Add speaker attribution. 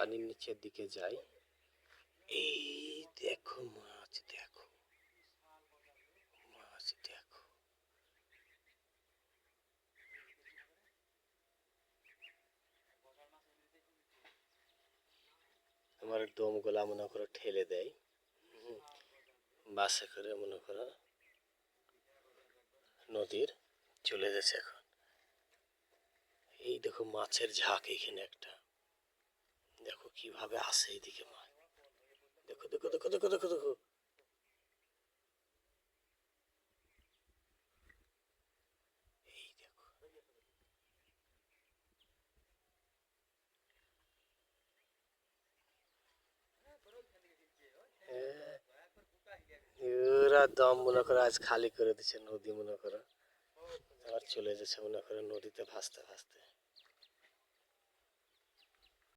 Speaker 1: পানির নিচের দিকে যাই। এই দেখো মাছ, দেখো মাছ, দেখো। আমার দম গোলা মনে করো ঠেলে দেয়। বাসে করে মনে করো নদীর চলে যাচ্ছে এখন। এই দেখো মাছের ঝাঁক, এখানে একটা দেখো কিভাবে আসে এইদিকে মাছ। দেখো দেখো দেখো দেখো দেখো দেখো। এই দেখো ওরা দম মনে করো আজ খালি করে দিচ্ছে নদী, মনে করো আবার চলে যাচ্ছে মনে করো নদীতে ভাসতে ভাসতে।